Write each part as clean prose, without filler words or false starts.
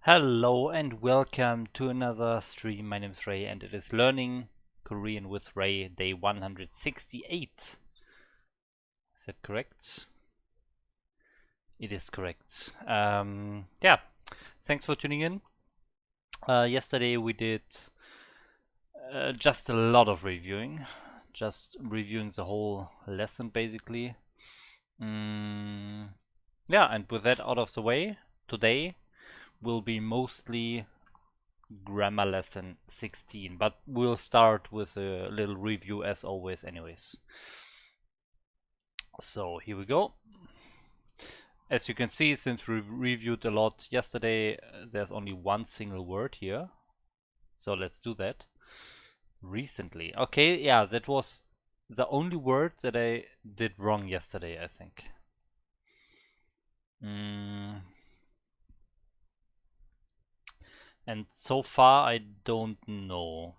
Hello and welcome to another stream. My name is Ray and it is Learning Korean with Ray, day 168. Is that correct? It is correct. Yeah, thanks for tuning in. Yesterday we did just a lot of reviewing, just reviewing the whole lesson basically. Yeah, and with that out of the way, today will be mostly grammar lesson 16, but we'll start with a little review as always anyways. So here we go. As you can see, since we reviewed a lot yesterday, there's only one single word here, so let's do that. Recently. Okay, yeah, that was the only word that I did wrong yesterday, I think. And so far I don't know.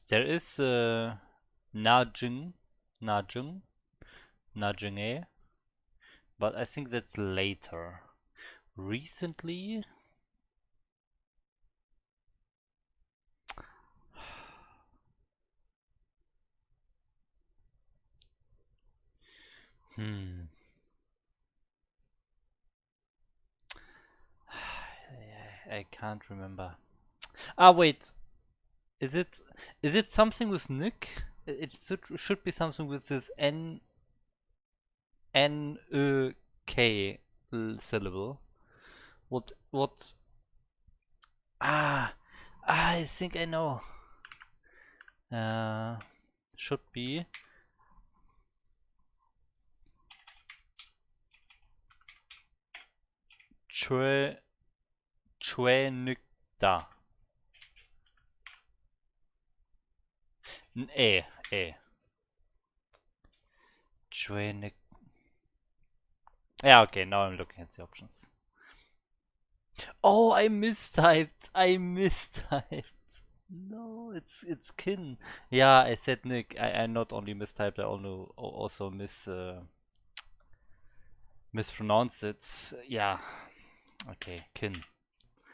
There is nudging, nudging, but I think that's later. Recently, I can't remember. Ah, wait. Is it something with Nick? It should be something with this N-Ö-K syllable. What? I think I know. Should be. Chwenykda. E. Chwenyk. Yeah, okay, now I'm looking at the options. Oh, I mistyped. No, it's Kin. Yeah, I said Nick. I not only mistyped, I also mispronounced it. Yeah. Okay, Kin.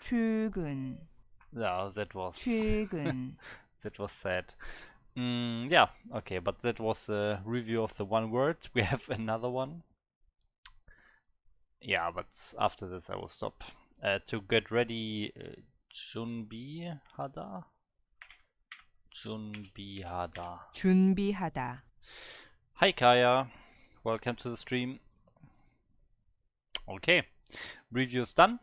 출근, Yeah, that was 출근. that was sad. Yeah, okay, but that was a review of the one word. We have another one. Yeah, but after this I will stop. To get ready, 준비하다. 준비하다. Hi Kaya, welcome to the stream. Okay, review is done.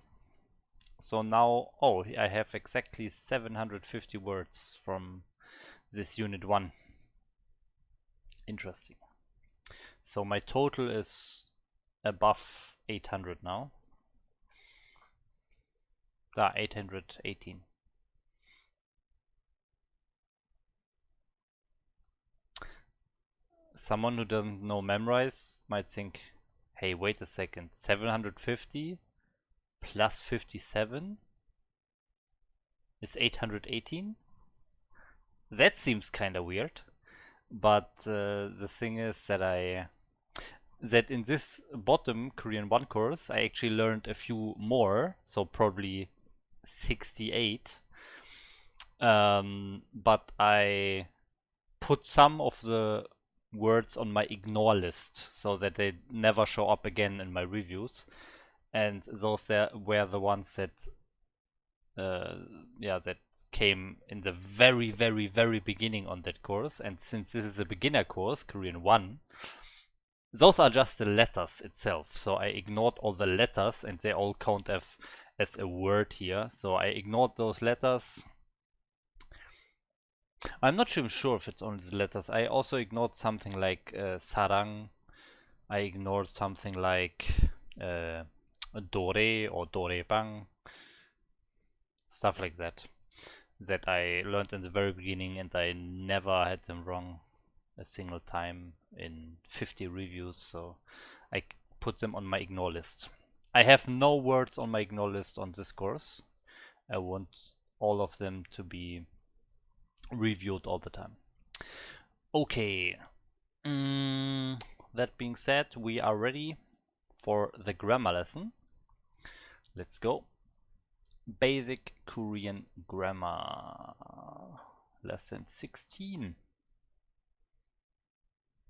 So now, oh, I have exactly 750 words from this unit 1. Interesting. So my total is above 800 now. 818. Someone who doesn't know MasterReY might think, hey, wait a second, 750 plus 57 is 818? That seems kinda weird. But the thing is that that in this bottom Korean 1 course I actually learned a few more, so probably 68. But I put some of the words on my ignore list so that they never show up again in my reviews, and those there were the ones that that came in the very beginning on that course. And since this is a beginner course, Korean 1, those are just the letters itself, so I ignored all the letters and they all count as a word here, so I ignored those letters. I'm not even sure if it's only the letters. I also ignored something like sarang. I ignored something like dore or dorebang. Stuff like that. That I learned in the very beginning, and I never had them wrong a single time in 50 reviews, so I put them on my ignore list. I have no words on my ignore list on this course. I want all of them to be reviewed all the time. Okay. That being said, we are ready for the grammar lesson. Let's go. Basic Korean grammar. Lesson 16.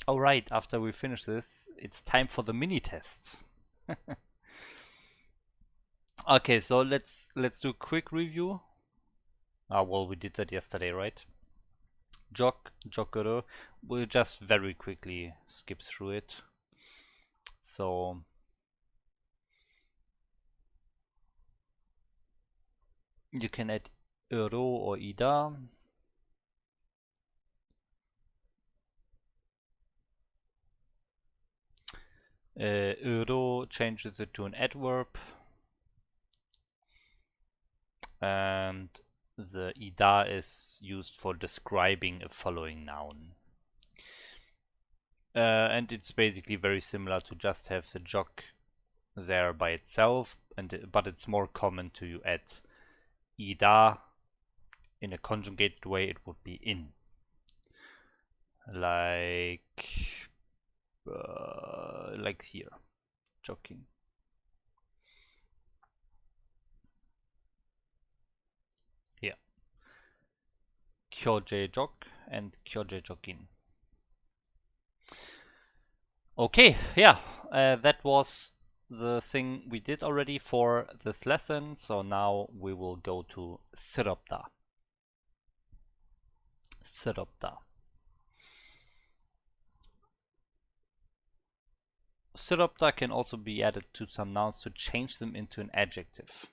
Alright, after we finish this, it's time for the mini test. Okay, so let's do a quick review. Well, we did that yesterday, right? Jok, jokoro. We'll just very quickly skip through it. So you can add euro or ida. Euro changes it to an adverb, and the ida is used for describing a following noun. And it's basically very similar to just have the jok there by itself, but it's more common to add ida in a conjugated way. It would be in, like here, joking. Here, kyoje jok and kyoje jokin. Okay, yeah, that was the thing we did already for this lesson. So now we will go to sıropta. Sıropta. Sıropta can also be added to some nouns to change them into an adjective,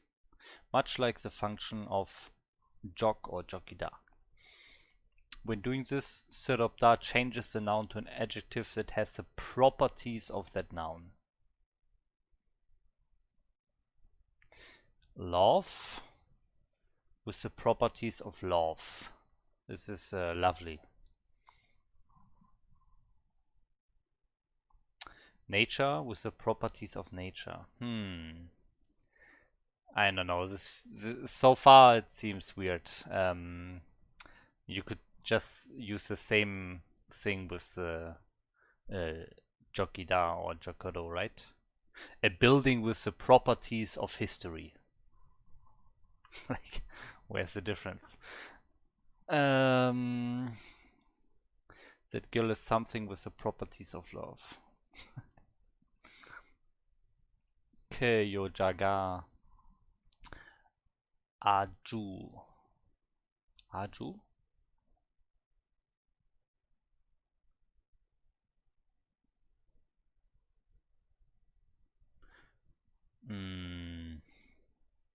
much like the function of jok or jokida. When doing this, sıropta changes the noun to an adjective that has the properties of that noun. Love with the properties of love. This is lovely. Nature with the properties of nature. I don't know. This so far it seems weird. You could just use the same thing with the jokida or jokoro, right? A building with the properties of history. Like, where's the difference? That girl is something with the properties of love. Keyo jaga aju. Aju?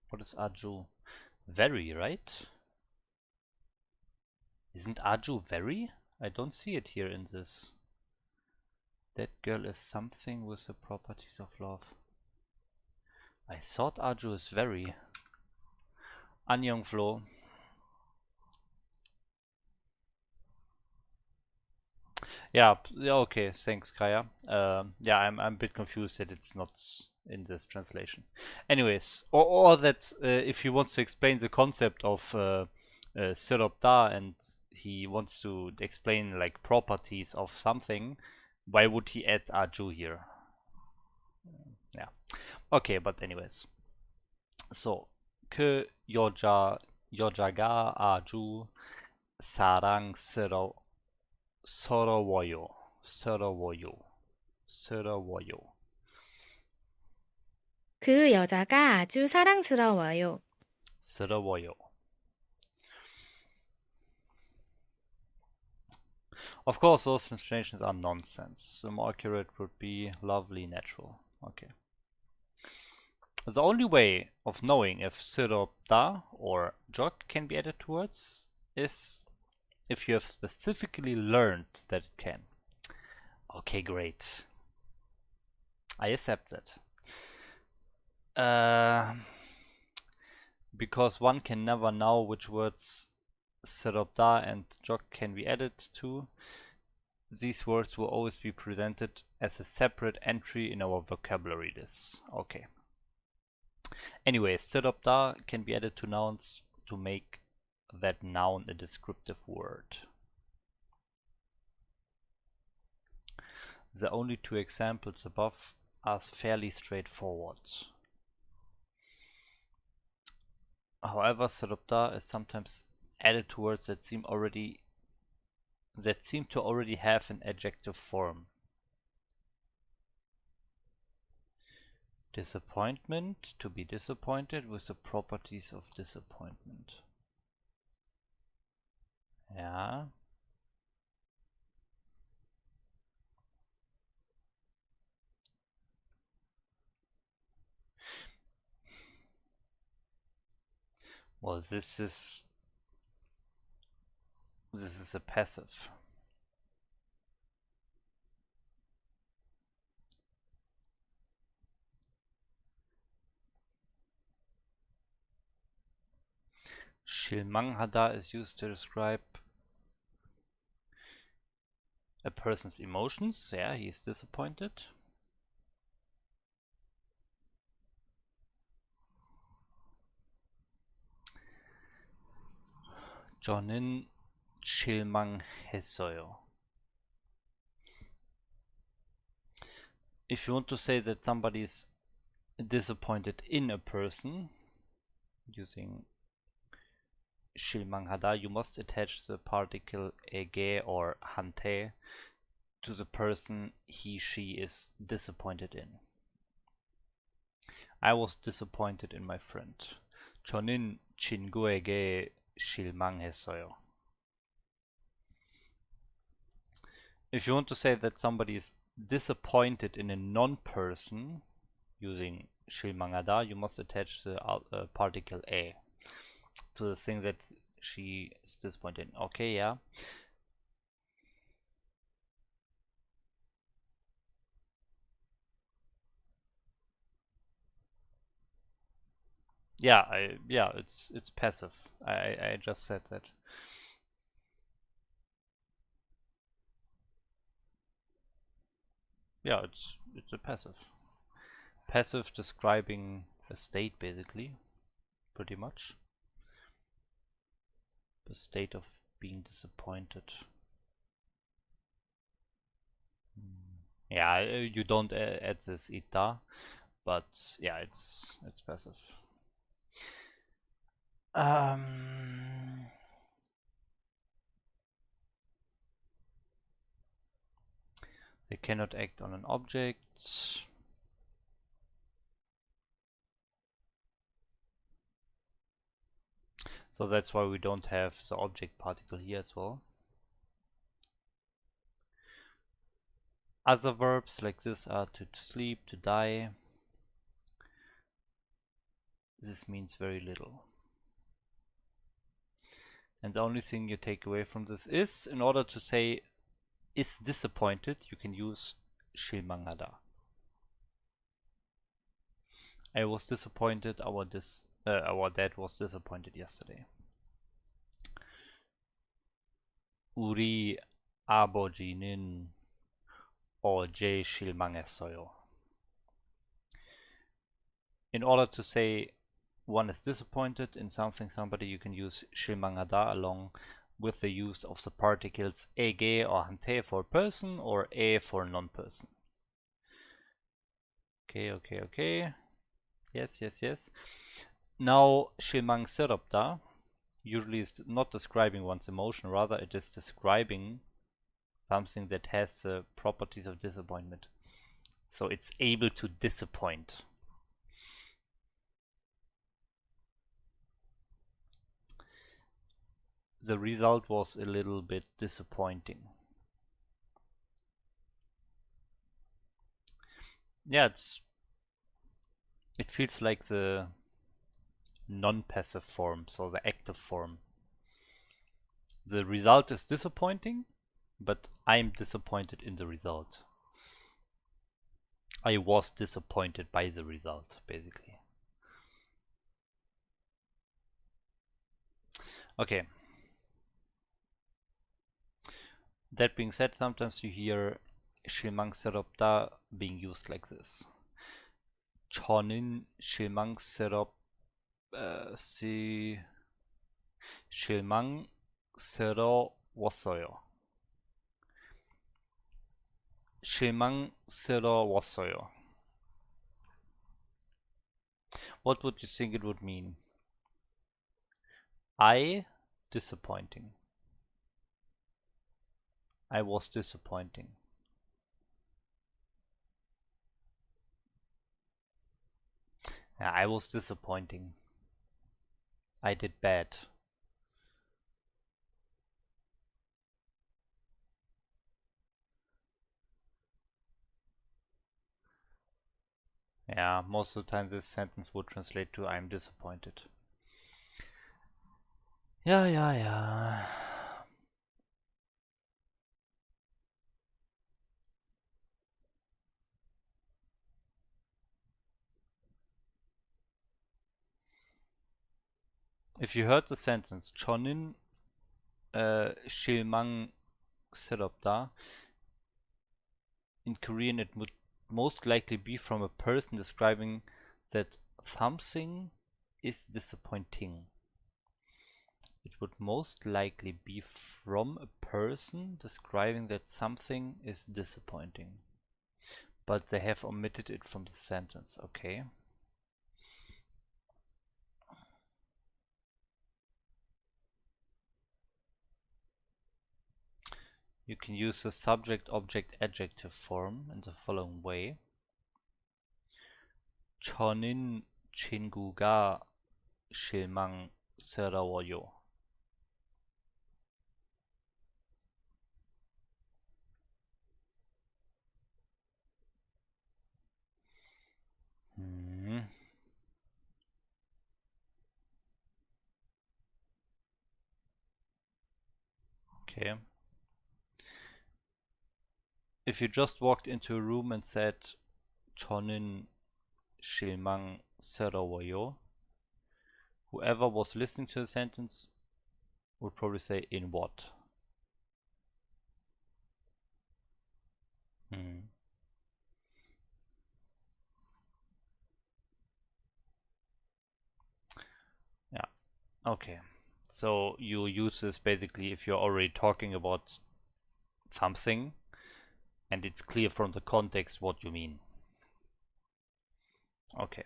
What is aju? Very, right? Isn't aju very? I don't see it here in this. That girl is something with the properties of love. I thought aju is very. Annyeong Flo. Yeah, okay, thanks Kaya. Yeah, I'm a bit confused that it's not in this translation. Anyways, or that if he wants to explain the concept of sıropta and he wants to explain like properties of something, why would he add aju here? Yeah, okay, but anyways. So, 그 여자가 아주 사랑스러워요. 서러워요. 그 여자가 아주 사랑스러워요. 서러워요. Of course, those translations are nonsense. The more accurate would be lovely, natural. Okay. The only way of knowing if sıropta or jok can be added to words is if you have specifically learned that it can. Okay, great. I accept that. Because one can never know which words sıropta and jok can be added to, these words will always be presented as a separate entry in our vocabulary list. Okay. Anyway, sıropta can be added to nouns to make that noun a descriptive word. The only two examples above are fairly straightforward. However, seropta is sometimes added to words that seem to already have an adjective form. Disappointment, to be disappointed with the properties of disappointment. Yeah. Well, this is a passive. 실망하다 is used to describe a person's emotions. Yeah, he is disappointed. 저는 실망했어요. If you want to say that somebody is disappointed in a person, using 실망하다, you must attach the particle 에게 or 한테 to the person he, she is disappointed in. I was disappointed in my friend. 저는 친구에게 실망했어요. If you want to say that somebody is disappointed in a non-person, using 실망하다, you must attach the particle 에 to the thing that she is disappointed in. Okay, yeah. Yeah, it's passive. I just said that. Yeah, it's a passive. Passive describing a state, basically, pretty much. The state of being disappointed. Yeah, you don't add this ita, but yeah, it's passive. They cannot act on an object. So that's why we don't have the object particle here as well. Other verbs like this are to sleep, to die. This means very little. And the only thing you take away from this is, in order to say is disappointed, you can use 실망하다. I was disappointed, our dad was disappointed yesterday. 우리 아버지는 어제 실망했어요. In order to say one is disappointed in something, somebody, you can use 실망하다 along with the use of the particles 에게 or 한테 for person or 에 for non-person. Okay. Yes. Now 실망스럽다 usually is not describing one's emotion, rather it is describing something that has the properties of disappointment. So it's able to disappoint. The result was a little bit disappointing. Yeah, it feels like the non-passive form, so the active form. The result is disappointing, but I'm disappointed in the result. I was disappointed by the result, basically. Okay. That being said, sometimes you hear 실망스럽다 being used like this. 저는 실망스러웠어요. 실망스러웠어요. What would you think it would mean? I disappointing. I was disappointing. Yeah, I was disappointing. I did bad. Yeah, most of the time this sentence would translate to I'm disappointed. Ja. If you heard the sentence 저는 실망스럽다, in Korean it would most likely be from a person describing that something is disappointing. It would most likely be from a person describing that something is disappointing. But they have omitted it from the sentence, okay? You can use the subject, object, adjective form in the following way. 저는 친구가 실망스러워요. Okay. If you just walked into a room and said 저는 실망스러워요, whoever was listening to the sentence would probably say in what? Yeah, okay. So you use this basically if you're already talking about something and it's clear from the context what you mean. Okay.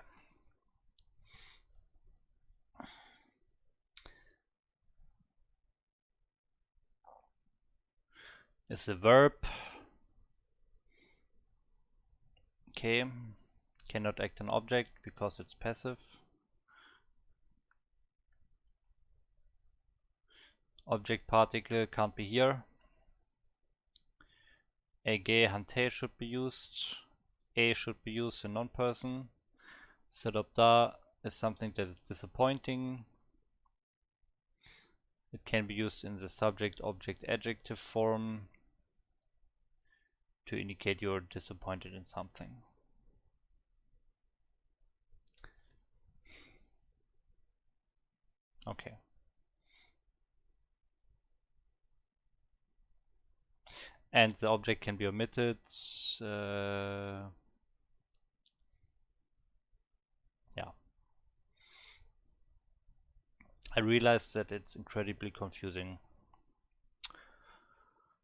Is a verb. Okay. Cannot act an object because it's passive. Object particle can't be here. Ege hante should be used. A should be used in non-person. Sırapta is something that is disappointing. It can be used in the subject, object, adjective form to indicate you're disappointed in something. Okay. And the object can be omitted. Yeah. I realize that it's incredibly confusing.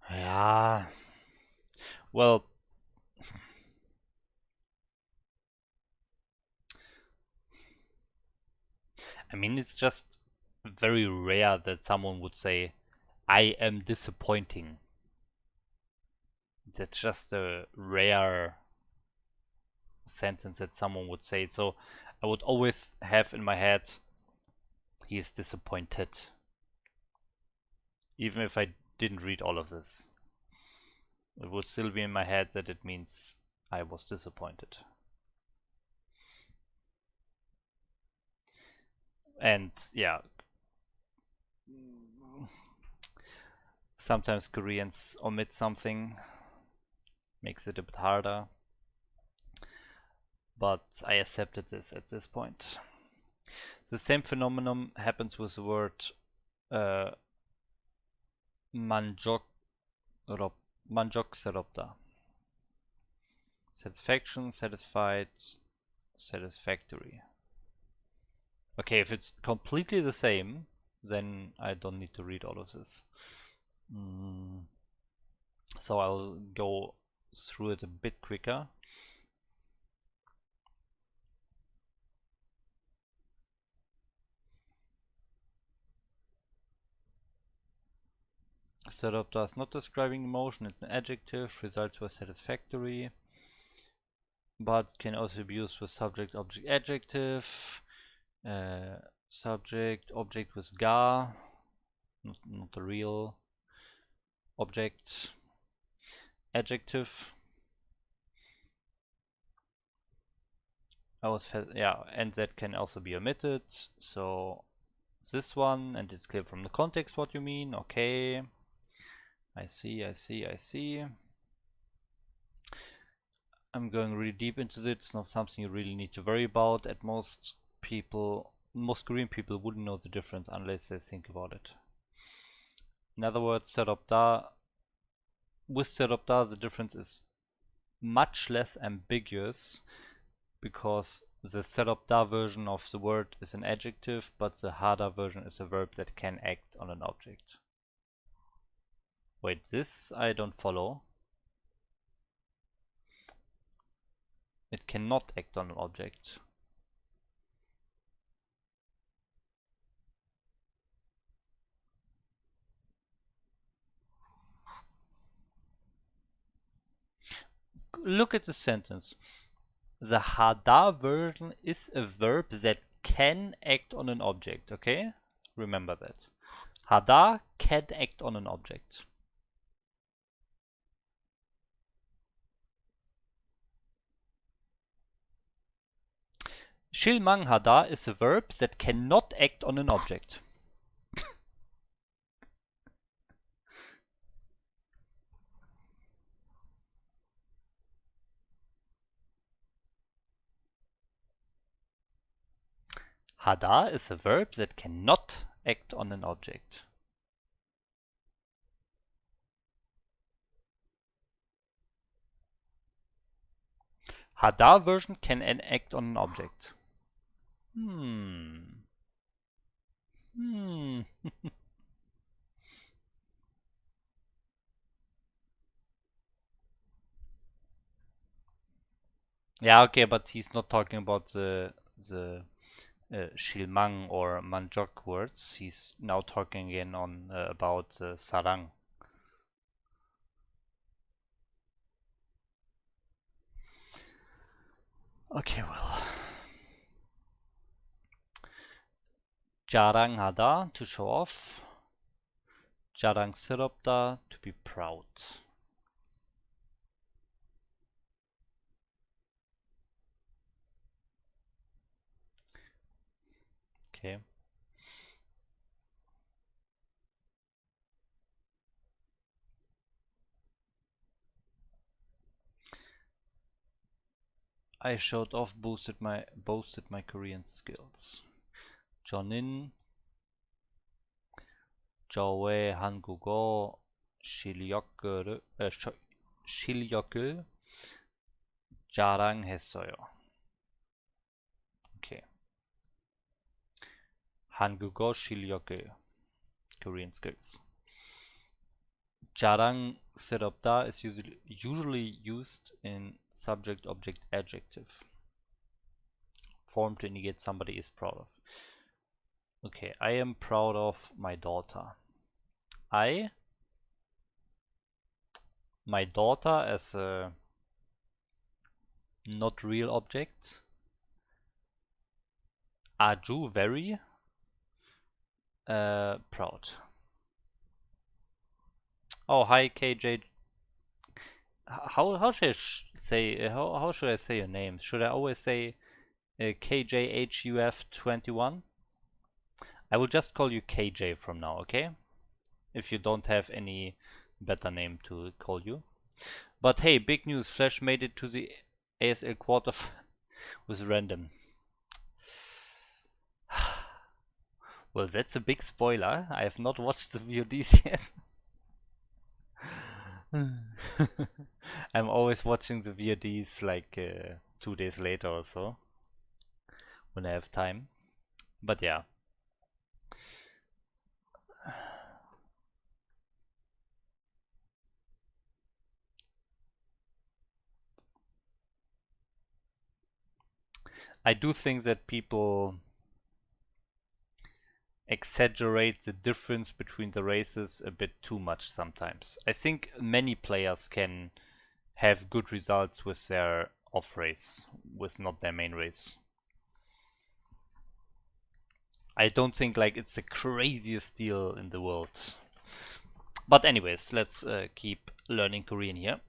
Yeah. Well, I mean, it's just very rare that someone would say, I am disappointing. That's just a rare sentence that someone would say. So I would always have in my head, he is disappointed. Even if I didn't read all of this, it would still be in my head that it means I was disappointed. And yeah, sometimes Koreans omit something, makes it a bit harder. But I accepted this at this point. The same phenomenon happens with the word 만족스럽다. Satisfaction, satisfied, satisfactory. Okay, if it's completely the same, then I don't need to read all of this. So I'll go through it a bit quicker. Setup is not describing emotion, it's an adjective. Results were satisfactory, but can also be used with subject, object, adjective. Subject, object with gar, not the real object. Adjective. Yeah, and that can also be omitted. So this one, and it's clear from the context what you mean. Okay. I see. I'm going really deep into it. It's not something you really need to worry about. At most Korean people wouldn't know the difference unless they think about it. In other words, with setup the difference is much less ambiguous, because the setup version of the word is an adjective, but the harder version is a verb that can act on an object. Wait, this I don't follow. It cannot act on an object. Look at the sentence. The hada version is a verb that can act on an object, okay? Remember that. Hada can act on an object. Shilmang hada is a verb that cannot act on an object. Hada is a verb that cannot act on an object. Hada version can act on an object. Yeah, okay, but he's not talking about the Shilmang or Manjok words. He's now talking again on about Sarang. Okay, well. Jarang hada, to show off. Jarang siropda, to be proud. Okay. I showed off, boasted my Korean skills. 저는 저의 한국어 실력을 자랑했어요. Okay. 한국어 실력을, Korean skills. 자랑스럽다 is usually used in subject, object, adjective form to indicate somebody is proud of. Okay, I am proud of my daughter. My daughter as a not real object. Aju, very proud. Oh, hi KJ. How should I say how should I say your name? Should I always say KJHUF21? I will just call you KJ from now, okay? If you don't have any better name to call you. But hey, big news, Flash made it to the ASL quarter with random. Well, that's a big spoiler. I have not watched the VODs yet. I'm always watching the VODs like 2 days later or so, when I have time. But yeah. I do think that people exaggerate the difference between the races a bit too much sometimes. I think many players can have good results with their off race, with not their main race. I don't think like it's the craziest deal in the world. But anyways, let's keep learning Korean here.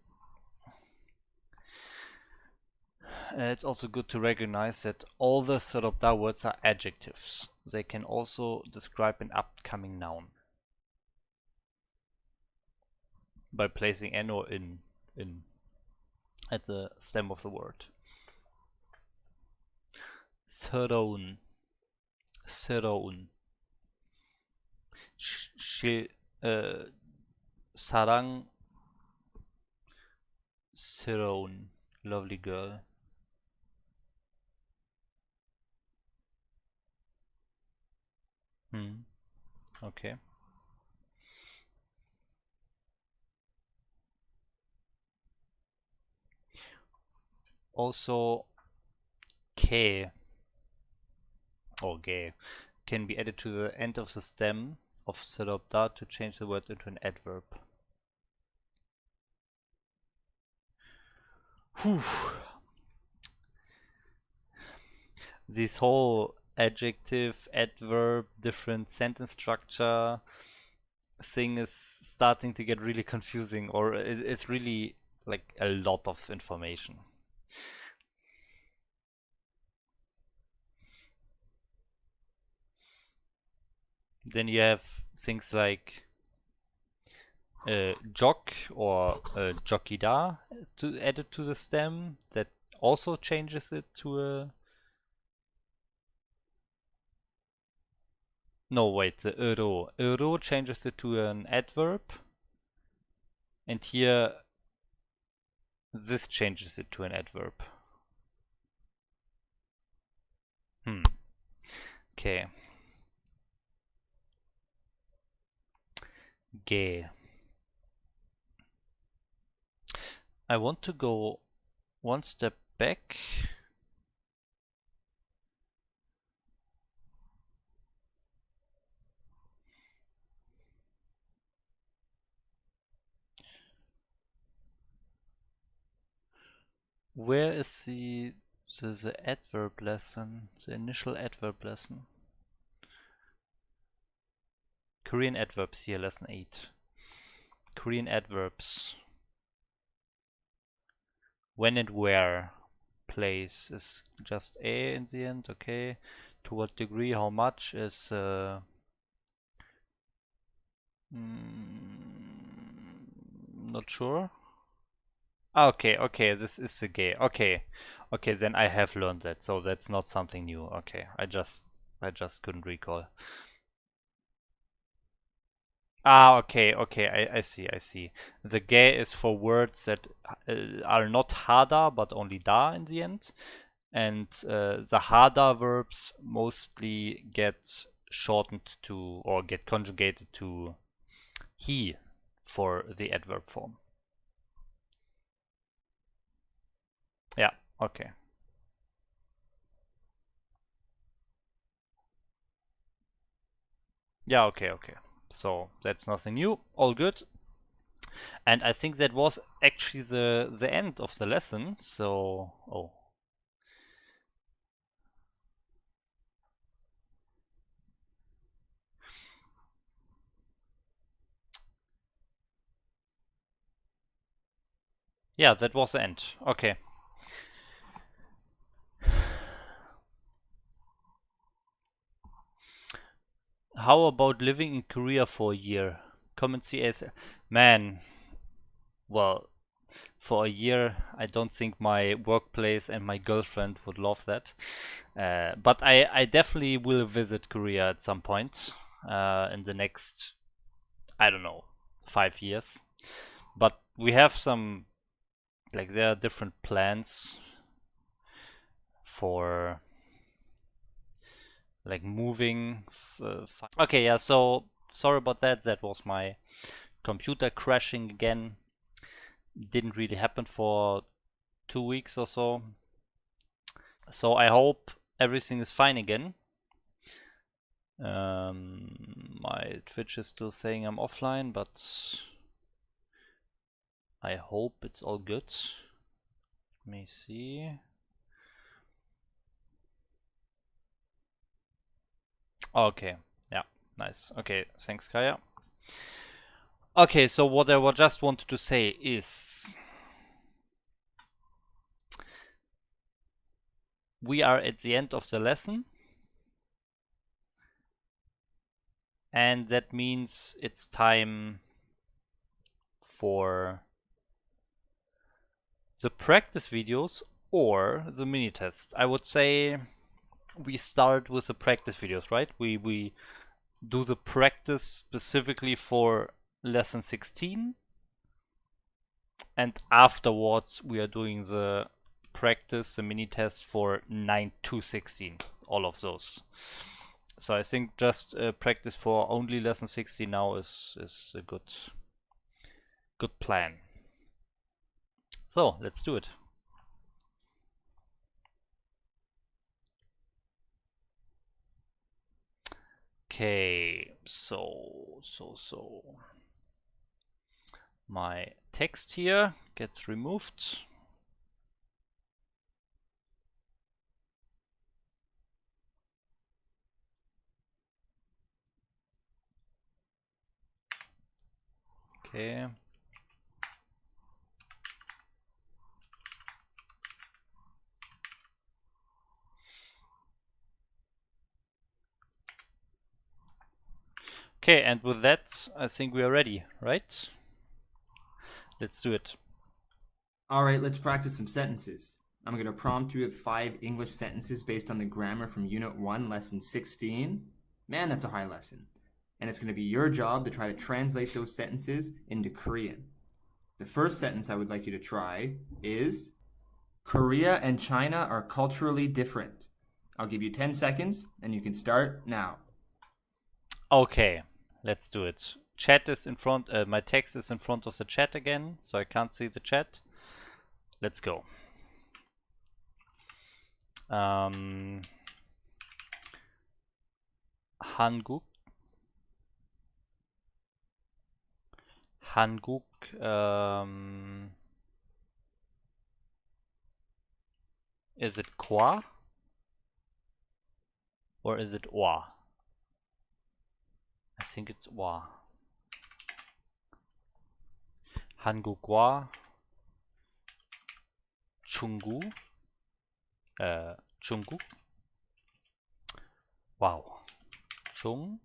It's also good to recognize that all the Serodda words are adjectives. They can also describe an upcoming noun by placing n or in at the stem of the word. 새로운, 새로운, 사랑스러운, lovely girl. Okay. Also, ke or ge can be added to the end of the stem of Serodda to change the word into an adverb. Whew. This whole adjective, adverb, different sentence structure thing is starting to get really confusing, or it's really like a lot of information. Then you have things like jock or jockida added to the stem that also changes it to a... No, wait, the euro. Euro changes it to an adverb. And here, this changes it to an adverb. Okay. Ge. I want to go one step back. Where is the adverb lesson, the initial adverb lesson? Korean adverbs here, lesson 8. Korean adverbs. When and where. Place is just a in the end, okay. To what degree, how much is not sure. Okay, okay, this is the gay. Okay, okay, then I have learned that, so that's not something new. Okay, I just couldn't recall. Ah, okay, okay, I see, I see. The gay is for words that are not harder but only da in the end, and the harder verbs mostly get shortened to or get conjugated to he for the adverb form. Yeah, okay. Yeah, okay, okay. So that's nothing new, all good. And I think that was actually the end of the lesson. So, oh. Yeah, that was the end. Okay. How about living in Korea for a year? Comment CS. Man, well, for a year, I don't think my workplace and my girlfriend would love that. But I definitely will visit Korea at some point in the next, I don't know, 5 years. But we have some, like, there are different plans for like moving. Okay, yeah, so sorry about that. That was my computer crashing again. Didn't really happen for 2 weeks or so. So I hope everything is fine again. My Twitch is still saying I'm offline, but I hope it's all good. Let me see. Okay, yeah, nice. Okay, thanks, Kaya. Okay, so what I just wanted to say is we are at the end of the lesson, and that means it's time for the practice videos or the mini tests. I would say we start with the practice videos, right? We do the practice specifically for lesson 16, and afterwards we are doing the practice, the mini test for 9 to 16, all of those. So I think just practice for only lesson 16 now is a good plan. So let's do it. Okay, so my text here gets removed. Okay. Okay, and with that, I think we are ready, right? Let's do it. All right, let's practice some sentences. I'm going to prompt you with 5 English sentences based on the grammar from Unit 1, Lesson 16. Man, that's a high lesson. And it's going to be your job to try to translate those sentences into Korean. The first sentence I would like you to try is, Korea and China are culturally different. I'll give you 10 seconds, and you can start now. Okay, let's do it. Chat is in front, my text is in front of the chat again, so I can't see the chat. Let's go. Hanguk. Is it kwa? Or is it wa? I think it's wa. 한국과 중국. 중국. Wow. 중국.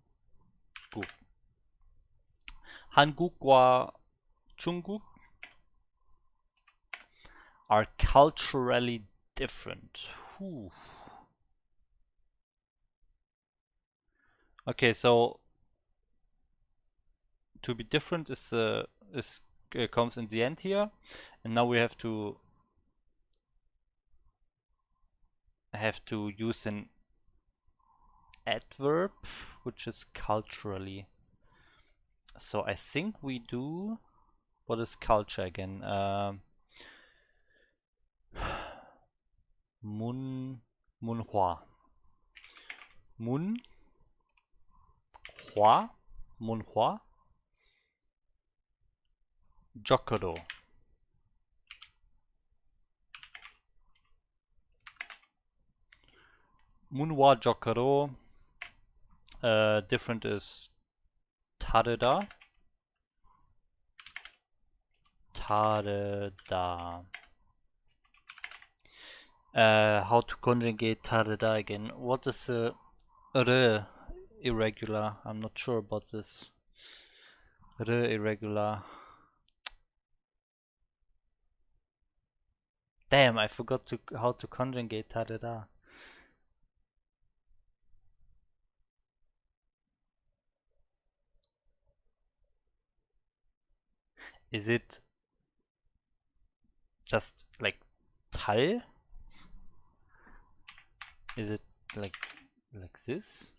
한국과 중국 are culturally different. Whew. Okay, so to be different is comes in the end here, and now we have to use an adverb, which is culturally. So I think we do. What is culture again? 문화. 문화. Jokoro. 문화 Jokoro. Different is 다르다. How to conjugate 다르다 again? What is irregular? I'm not sure about this. Irregular. Damn, I forgot how to conjugate 다르다. Is it just like tal? Is it like this?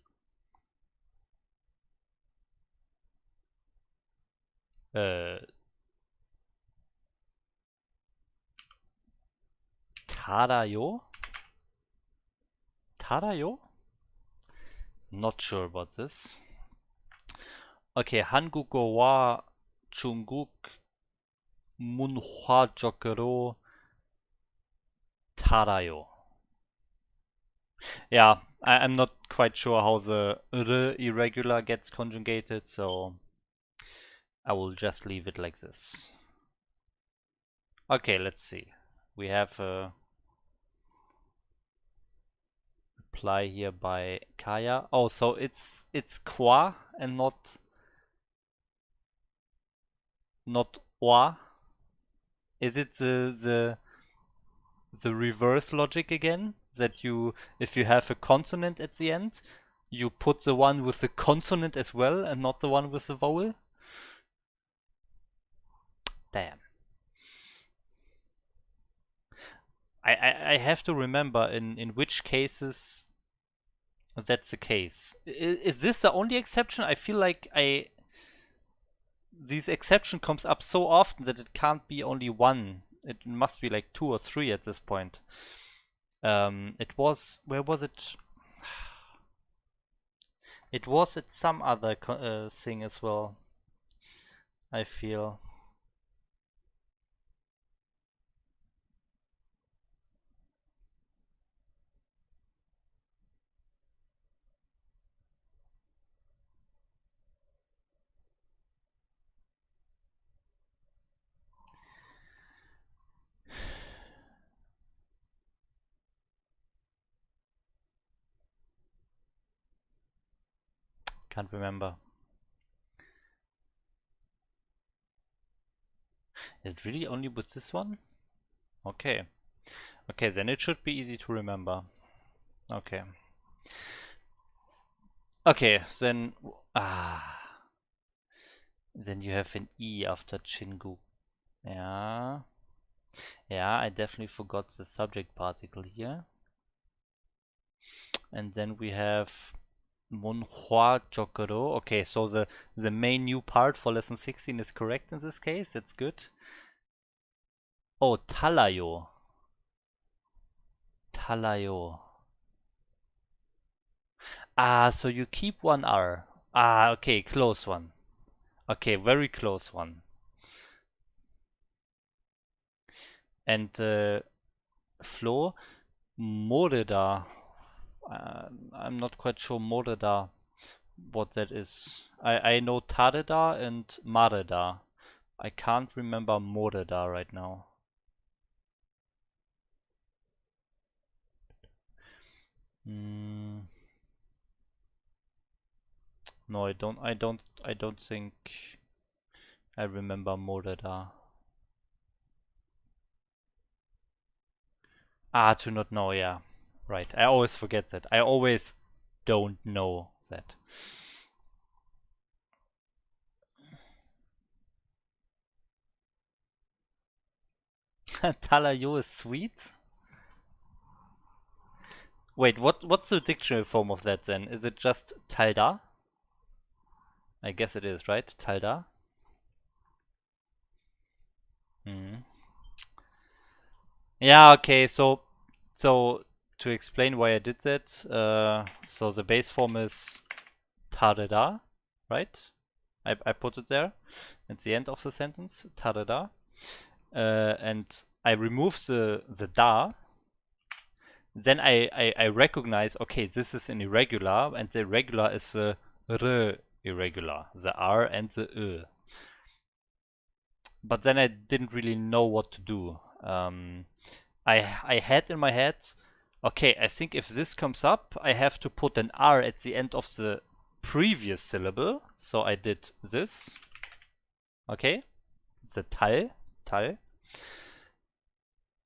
달아요? Tarayo? Not sure about this. Okay, Hangugo wa Chunguk Munhwa Jokero Tarayo. Yeah, I'm not quite sure how the R irregular gets conjugated, so I will just leave it like this. Okay, let's see. We have a reply here by Kaya. Oh, so it's qua and not wa. Is it the reverse logic again? That you, if you have a consonant at the end, you put the one with the consonant as well and not the one with the vowel? Damn. I have to remember in which cases that's the case. Is this the only exception? I feel like this exception comes up so often that it can't be only one. It must be like 2 or 3 at this point. It was, where was it? It was at some other thing as well, I feel. Can't remember. Is it really only with this one? Okay. Okay, then it should be easy to remember. Okay. Okay, then then you have an E after Chingu. Yeah. Yeah, I definitely forgot the subject particle here. And then we have Monhua Jokoro. Okay, so the main new part for lesson 16 is correct in this case. That's good. Oh, Talayo. Talayo. Ah, so you keep one R. Ah, okay, close one. Okay, very close one. And Flo, Moreda. I'm not quite sure Moreda, what that is. I know Tareda and Mareda. I can't remember Moreda right now. No, I don't think I remember Moreda. Ah, to not know, yeah. Right, I always forget that. I always don't know that. Talayo is sweet? Wait, what's the dictionary form of that then? Is it just Talda? I guess it is, right? Talda? Yeah, okay, so to explain why I did that, so the base form is Tareda, right? I put it there at the end of the sentence, Tareda. And I remove the da, then I recognize, okay, this is an irregular, and the irregular is the r irregular, the r and the ö. But then I didn't really know what to do. I had in my head, okay, I think if this comes up, I have to put an r at the end of the previous syllable. So I did this. Okay, the tal.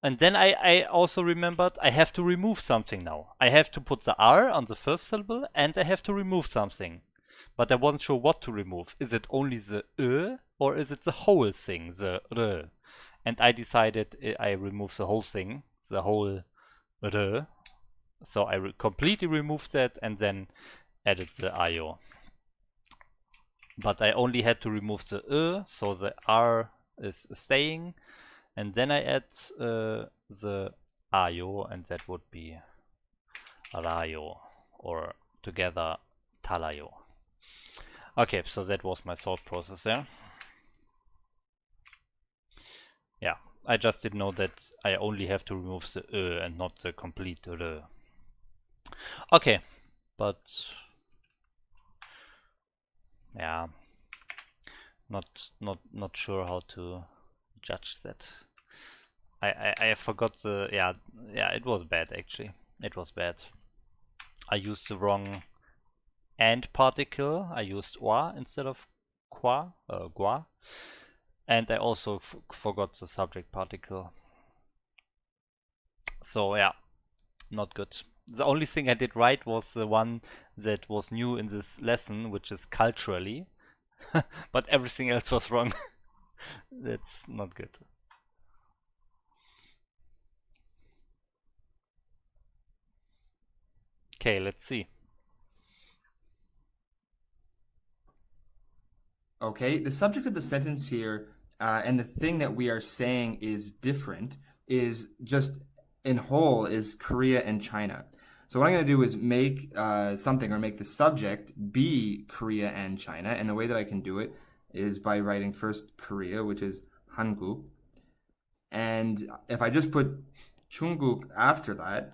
And then I also remembered I have to remove something now. I have to put the R on the first syllable and I have to remove something. But I wasn't sure what to remove. Is it only the Ö or is it the whole thing, the R? And I decided I remove the whole thing, the whole R. So I completely removed that and then added the Ayo. But I only had to remove the Ö, so the R is staying. And then I add the Ayo, and that would be Rayo, or together Talayo. Okay, so that was my thought process there. Yeah, I just didn't know that I only have to remove the and not the complete Okay, but yeah, not sure how to judge that. I forgot the yeah, it was bad actually. It was bad. I used the wrong and particle. I used wa instead of gua, and I also forgot the subject particle. So yeah, not good. The only thing I did right was the one that was new in this lesson, which is culturally, but everything else was wrong. That's not good. Okay, let's see. Okay, the subject of the sentence here and the thing that we are saying is different is just in whole is Korea and China. So what I'm going to do is make something or make the subject be Korea and China. And the way that I can do it is by writing first Korea, which is Hanguk. And if I just put Chungguk after that,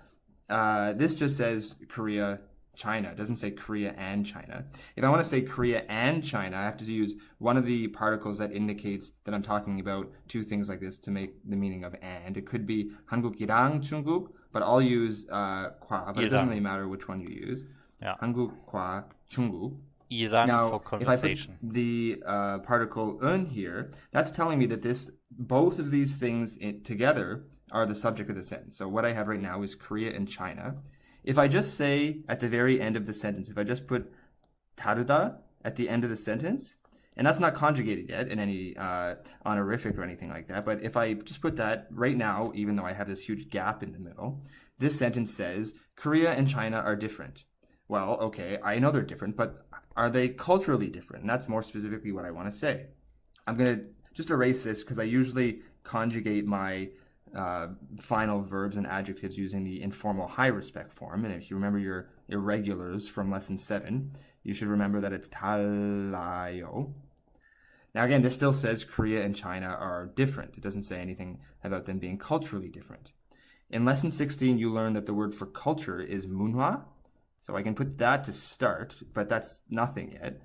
this just says Korea, China. It doesn't say Korea and China. If I want to say Korea and China, I have to use one of the particles that indicates that I'm talking about two things like this to make the meaning of and. It could be 한국이랑 중국, but I'll use 과, but it doesn't really matter which one you use. Yeah. 한국과 중국. Iran Now, for if I put conversation. the particle un here, that's telling me that both of these things together are the subject of the sentence. So what I have right now is Korea and China. If I just say at the very end of the sentence, if I just put 다르다 at the end of the sentence, and that's not conjugated yet in any honorific or anything like that, but if I just put that right now, even though I have this huge gap in the middle, this sentence says Korea and China are different. Well, okay, I know they're different, but are they culturally different? And that's more specifically what I want to say. I'm going to just erase this because I usually conjugate my final verbs and adjectives using the informal high respect form. And if you remember your irregulars from lesson 7, you should remember that it's 달라요. Now again, this still says Korea and China are different. It doesn't say anything about them being culturally different. In lesson 16, you learned that the word for culture is 문화. So I can put that to start, but that's nothing yet.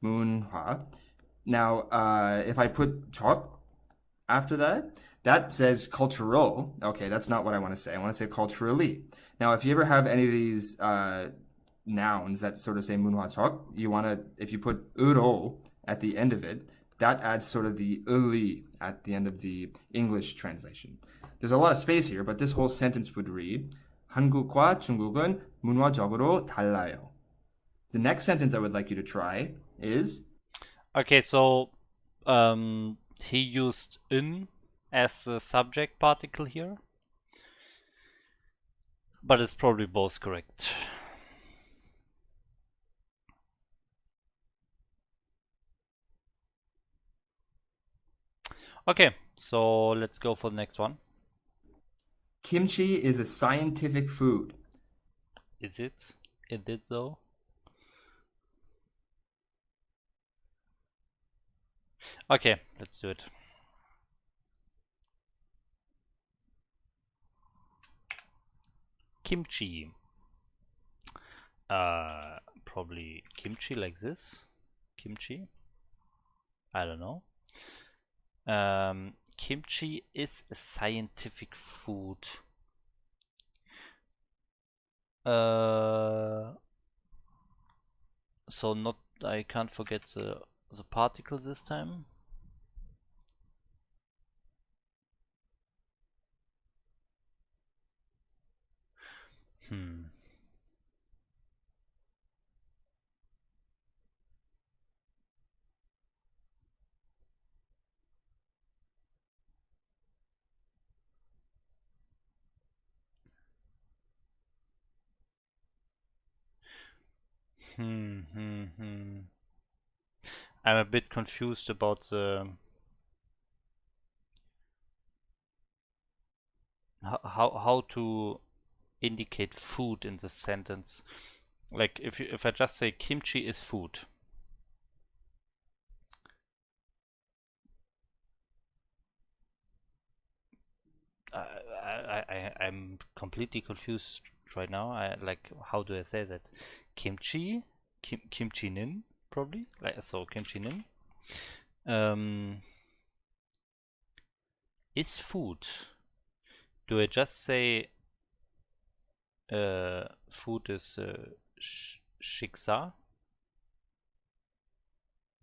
문화. Now, if I put 적 after that, that says cultural. Okay, that's not what I want to say. I want to say culturally. Now, if you ever have any of these nouns that sort of say 문화적, you want to, if you put 으로 at the end of it, that adds sort of the 으리 at the end of the English translation. There's a lot of space here, but this whole sentence would read 한국과 중국은 문화적으로 달라요. The next sentence I would like you to try is Okay, so he used in as the subject particle here, but it's probably both correct. Okay, so let's go for the next one. kimchi is a scientific food. Is it? Is it though? Okay, let's do it. Kimchi. Probably kimchi like this. Kimchi. I don't know. Kimchi is a scientific food. So not, I can't forget the particle this time. Hmm. I'm a bit confused about the how to indicate food in this sentence. Like if I just say kimchi is food. I'm completely confused right now. How do I say that? Kimchi, kimchi nin, probably. So kimchi nin. Is food. Do I just say food is shiksa?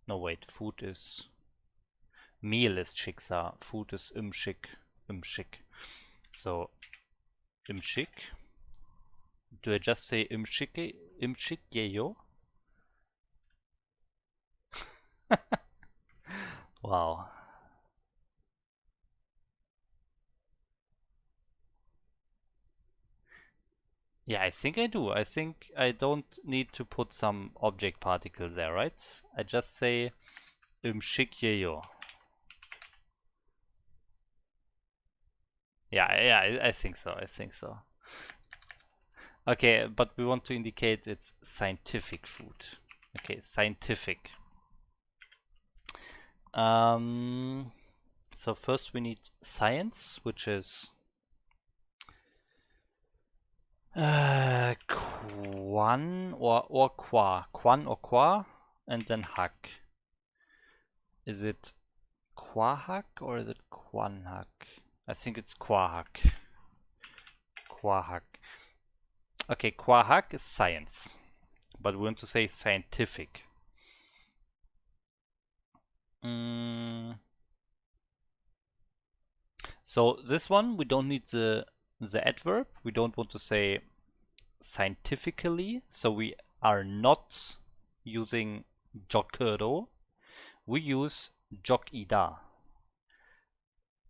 No, wait. Food is meal is shiksa. Food is umshik. So imshik. Do I just say imshik yeyo? Wow. Yeah, I think I do. I think I don't need to put some object particle there, right? I just say imshikyeyo. Yeah, I think so. Okay, but we want to indicate it's scientific food. Okay, scientific. So first we need science, which is Quan or qua. Quan or qua, and then hak. Is it quahak or is it quanhak? I think it's quahak. Quahak. Okay, quahak is science, but we want to say scientific. So this one we don't need the adverb. We don't want to say scientifically, so we are not using jokero. We use jokida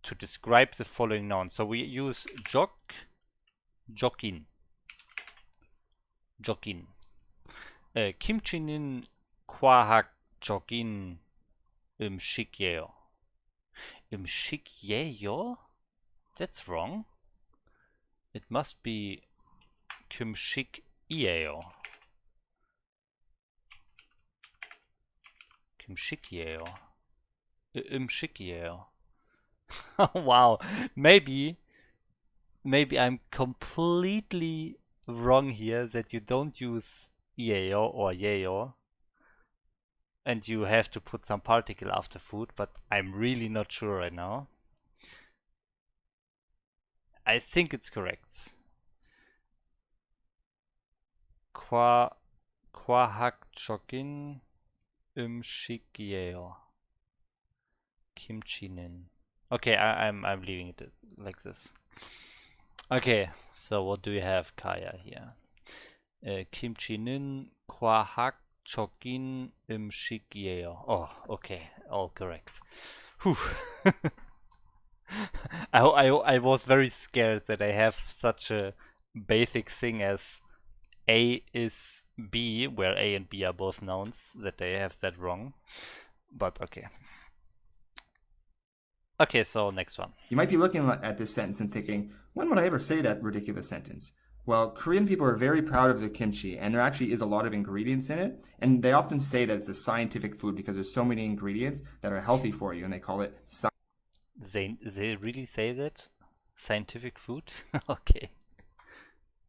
to describe the following noun. So we use jok, jokin. Kimchi nin kwahak jokin shikyeyo. Shikyeyo? That's wrong. It must be kimshikyeyo. Shikyeyo. Wow, maybe I'm completely wrong here, that you don't use ieo or yeo and you have to put some particle after food, but I'm really not sure right now. I think it's correct. Quahak chokin shikyeyo. Kimchi nin. Okay, I'm leaving it like this. Okay, so what do we have, Kaya, here? Kimchi nin kwahak chokin shikyeyo. Oh, okay, all correct. Whew. I was very scared that I have such a basic thing as A is B, where A and B are both nouns, that I have that wrong. But okay. Okay, so next one. You might be looking at this sentence and thinking, when would I ever say that ridiculous sentence? Well, Korean people are very proud of their kimchi, and there actually is a lot of ingredients in it. And they often say that it's a scientific food because there's so many ingredients that are healthy for you, and they call it They really say that? Scientific food? Okay.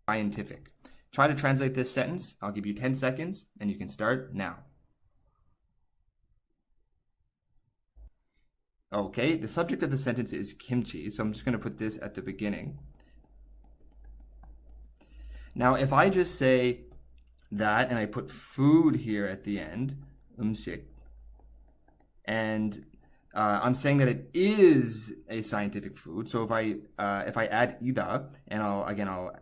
scientific. Try to translate this sentence. I'll give you 10 seconds, and you can start now. Okay, the subject of the sentence is kimchi, so I'm just going to put this at the beginning. Now, if I just say that and I put food here at the end, umshik, and I'm saying that it is a scientific food. So if I add ida, and I'll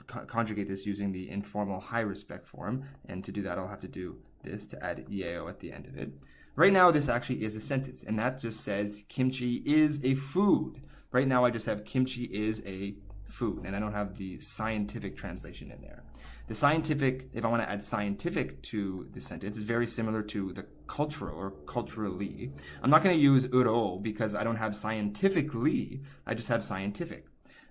conjugate this using the informal high respect form, and to do that I'll have to do this to add ieo at the end of it. Right now, this actually is a sentence, and that just says kimchi is a food. Right now, I just have kimchi is a food, and I don't have the scientific translation in there. The scientific, if I want to add scientific to the sentence, is very similar to the cultural or culturally. I'm not going to use uro because I don't have scientifically, I just have scientific.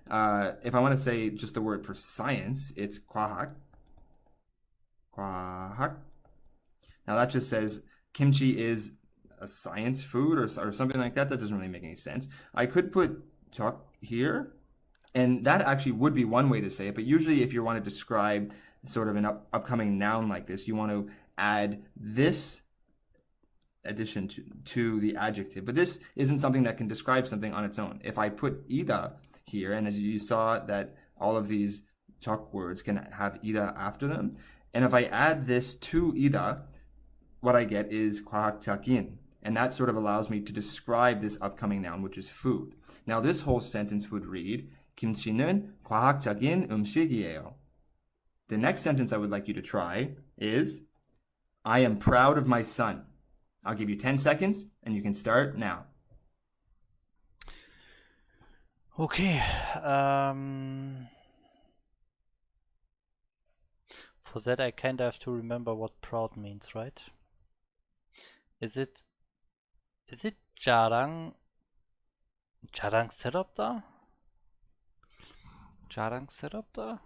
If I want to say just the word for science, it's 과학. 과학. Now that just says kimchi is a science food or something like that. That doesn't really make any sense. I could put 적 here, and that actually would be one way to say it. But usually, if you want to describe sort of an upcoming noun like this, you want to add this addition to the adjective. But this isn't something that can describe something on its own. If I put ida here, and as you saw that all of these 적 words can have ida after them, and if I add this to ida, what I get is 과학적인, and that sort of allows me to describe this upcoming noun, which is food. Now this whole sentence would read 김치는 과학적인 음식이에요. The next sentence I would like you to try is I am proud of my son. I'll give you 10 seconds and you can start now. Okay. For that I kind of have to remember what proud means, right? Is it 자랑스럽다? 자랑스럽다? 자랑스럽다.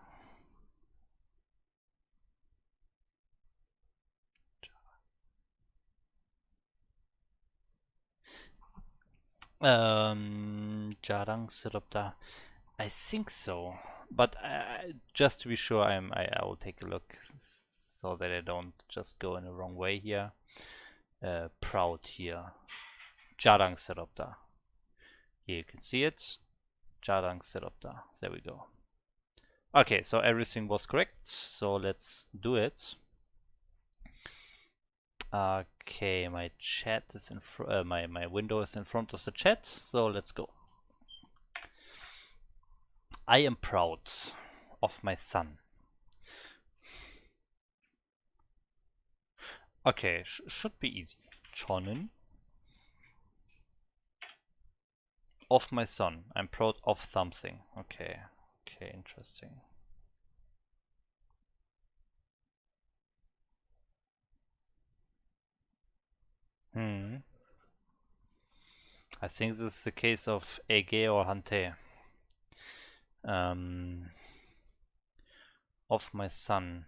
I think so, but just to be sure, I will take a look so that I don't just go in the wrong way here. Proud here. 자랑스럽다. Here you can see it. 자랑스럽다. There we go. Okay, so everything was correct. So let's do it. Okay, my chat is in my window is in front of the chat, so let's go. I am proud of my son. Okay, should be easy. 저는 of my son. I'm proud of something. Okay, interesting. I think this is the case of Ege or Hante. Of my son.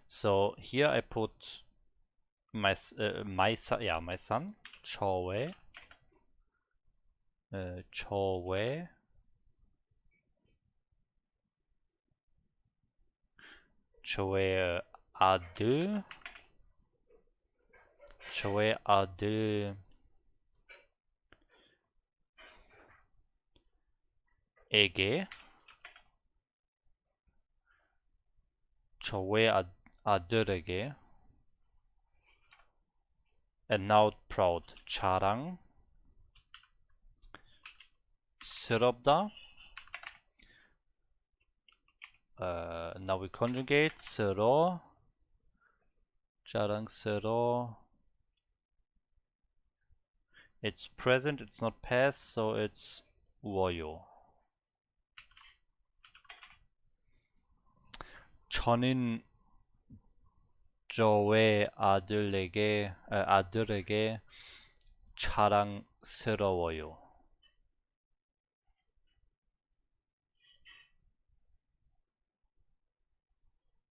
So here I put my son. Yeah, my son. 저의 아들. 저의 아들 에게 저의 아들에게 and now proud 자랑스럽다. Now we conjugate 자랑스러. It's present, it's not past, so it's 워요. 저는 저의 아들에게 자랑스러워요.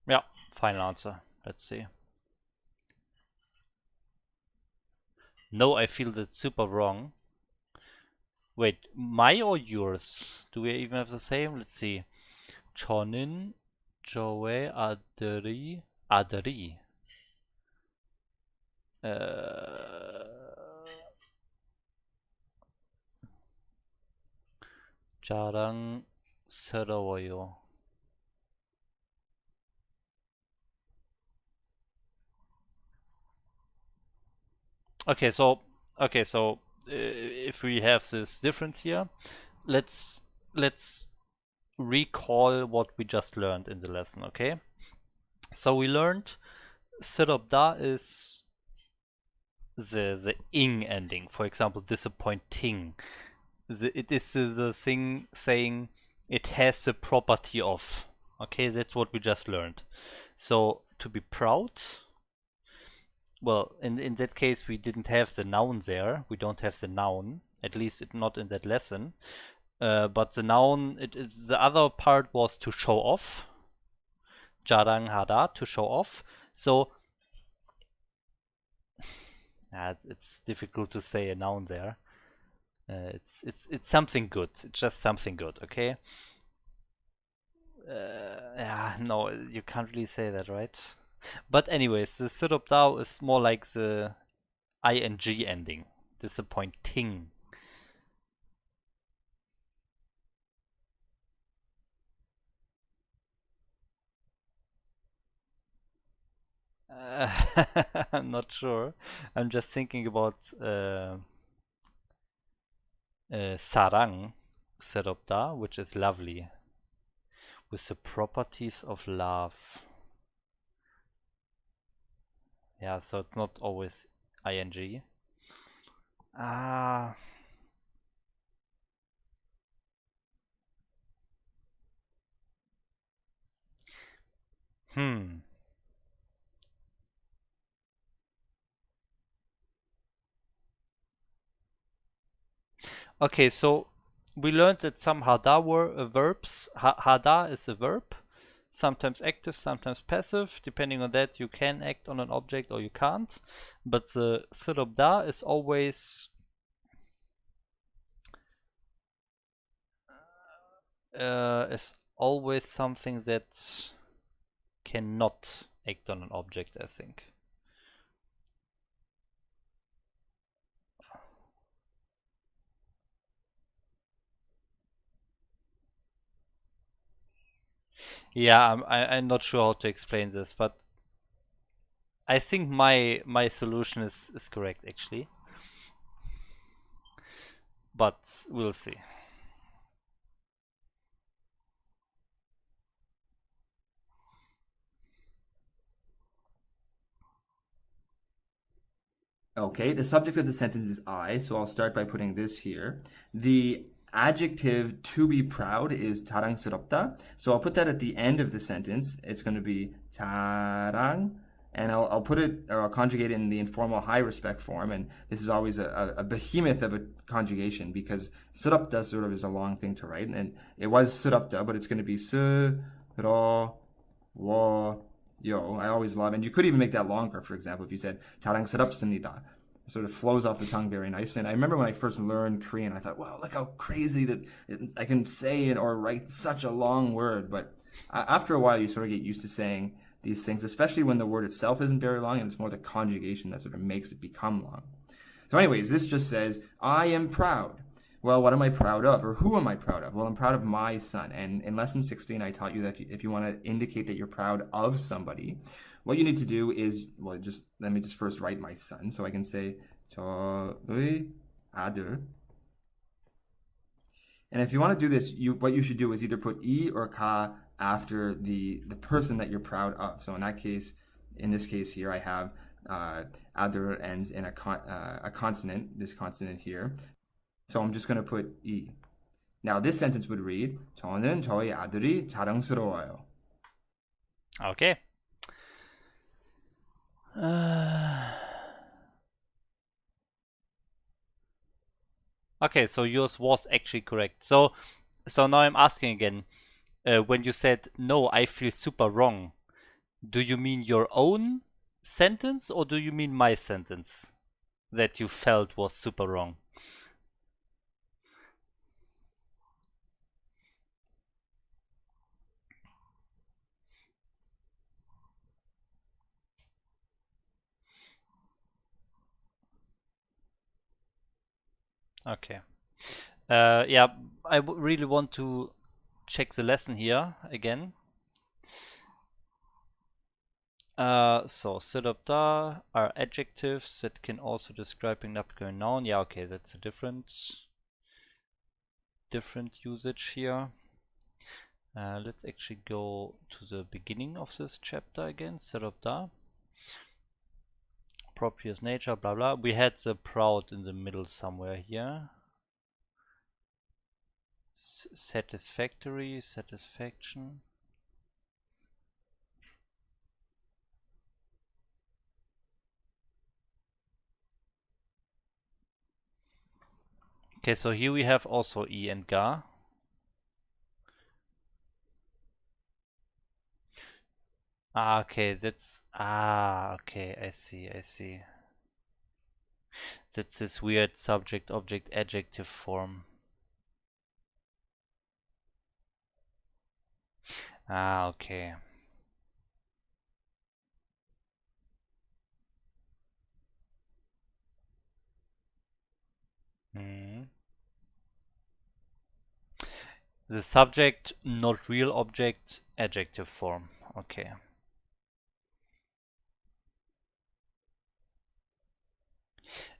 Yeah, final answer. Let's see. No, I feel that's super wrong. Wait, my or yours? Do we even have the same? Let's see. 저는 저의 아들이 자랑스러워요. Okay, so if we have this difference here, let's recall what we just learned in the lesson. Okay, so we learned 스럽다 is the ing ending. For example, disappointing. It is the thing saying it has the property of. Okay, that's what we just learned. So to be proud. Well, in that case, we didn't have the noun there. We don't have the noun, at least not in that lesson. but the noun, the other part was to show off. 자랑 하다, to show off. So it's difficult to say a noun there. It's something good. It's just something good, okay? Yeah, no, you can't really say that, right? But anyways, the 쓰럽다 is more like the ing ending. Disappointing. I'm not sure. I'm just thinking about 사랑, 쓰럽다, which is lovely, with the properties of love. Yeah, so it's not always ing. Ah. Hmm. Okay, so we learned that some hada were verbs. Hada is a verb, sometimes active, sometimes passive. Depending on that, you can act on an object or you can't. But the sırobda is always something that cannot act on an object, I think. Yeah, I'm not sure how to explain this, but I think my solution is correct actually. But we'll see. Okay, the subject of the sentence is I, so I'll start by putting this here. The adjective to be proud is 자랑스럽다. So I'll put that at the end of the sentence. It's going to be 자랑, and I'll put it, or I'll conjugate it in the informal high respect form. And this is always a behemoth of a conjugation because 스럽다 sort of is a long thing to write. And it was 스럽다, but it's going to be 스러워. Yo, I always love, and you could even make that longer. For example, if you said 자랑스럽습니다, it sort of flows off the tongue very nice. And I remember when I first learned Korean, I thought, wow, look how crazy that I can say it or write such a long word. But after a while, you sort of get used to saying these things, especially when the word itself isn't very long and it's more the conjugation that sort of makes it become long. So anyways, this just says, I am proud. Well, what am I proud of? Or who am I proud of? Well, I'm proud of my son. And in lesson 16, I taught you that if you want to indicate that you're proud of somebody, what you need to do is, well, just let me just first write my son. So I can say, 저의 아들. And if you want to do this, what you should do is either put e or ka after the person that you're proud of. So in this case here, I have ader ends in a consonant, this consonant here. So I'm just going to put E. Now this sentence would read 저는 저희 아들이 자랑스러워요. Okay. Okay, so yours was actually correct. So now I'm asking again. When you said no, I feel super wrong. Do you mean your own sentence or do you mean my sentence that you felt was super wrong? Okay. Yeah, I really want to check the lesson here again. So 쓰럽다 are adjectives that can also describe an upcoming noun. Yeah, okay, that's a different usage here. Let's actually go to the beginning of this chapter again. 쓰럽다. Property of nature, blah blah. We had the proud in the middle somewhere here. Satisfactory, satisfaction. Okay, so here we have also E and ga. Ah, okay, okay, I see. That's this weird subject, object, adjective form. Ah, okay. Hmm. The subject, not real object, adjective form. Okay.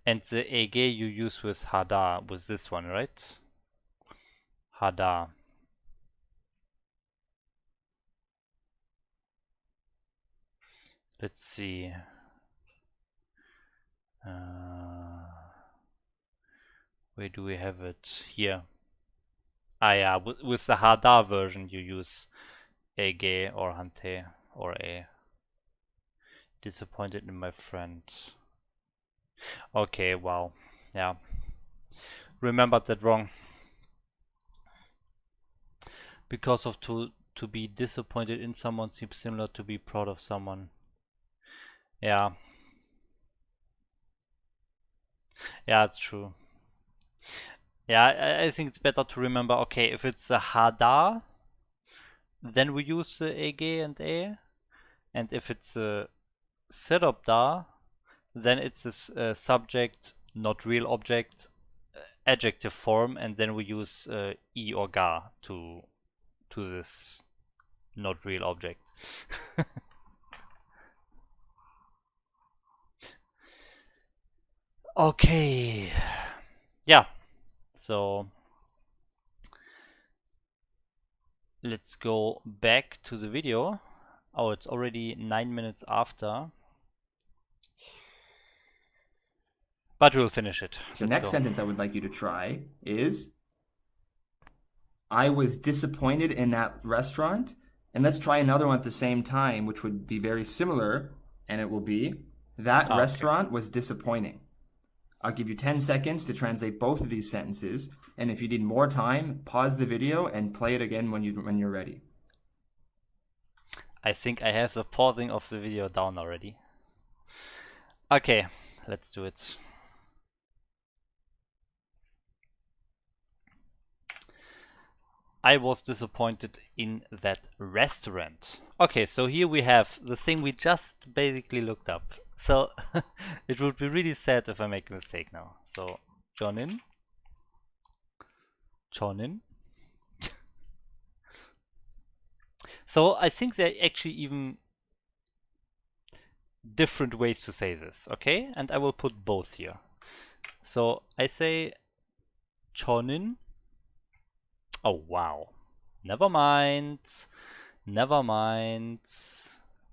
And the EG you use with Hada, with this one, right? Hada. Let's see. Where do we have it? Here. Ah, yeah, with the Hada version you use EG or Hante or A. Disappointed in my friend. Okay, wow. Yeah. Remembered that wrong. Because of to be disappointed in someone seems similar to be proud of someone. Yeah. Yeah, it's true. Yeah, I think it's better to remember, okay, if it's a Hada, then we use the EG and A. And if it's a setup da, then it's a subject, not real object, adjective form, and then we use E or ga to this not real object. Okay. Yeah. So let's go back to the video. Oh, it's already 9 minutes after. But we'll finish it. The Let's next go. sentence I would like you to try is, I was disappointed in that restaurant. And let's try another one at the same time, which would be very similar. And it will be, that restaurant was disappointing. I'll give you 10 seconds to translate both of these sentences. And if you need more time, pause the video and play it again when you're ready. I think I have the pausing of the video down already. Okay, let's do it. I was disappointed in that restaurant. Okay, so here we have the thing we just basically looked up. So it would be really sad if I make a mistake now. So Chonin. So I think there are actually even different ways to say this, okay? And I will put both here. So I say Chonin. Oh wow. Never mind.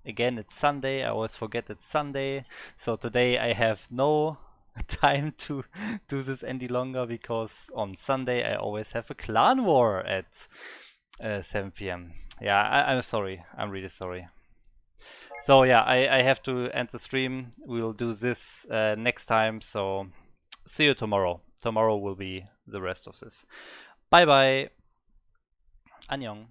Again, it's Sunday. I always forget it's Sunday. So today I have no time to do this any longer because on Sunday I always have a clan war at 7 p.m. Yeah, I'm sorry. I'm really sorry. So yeah, I have to end the stream. We'll do this next time. So see you tomorrow. Tomorrow will be the rest of this. Bye bye. Annyeong.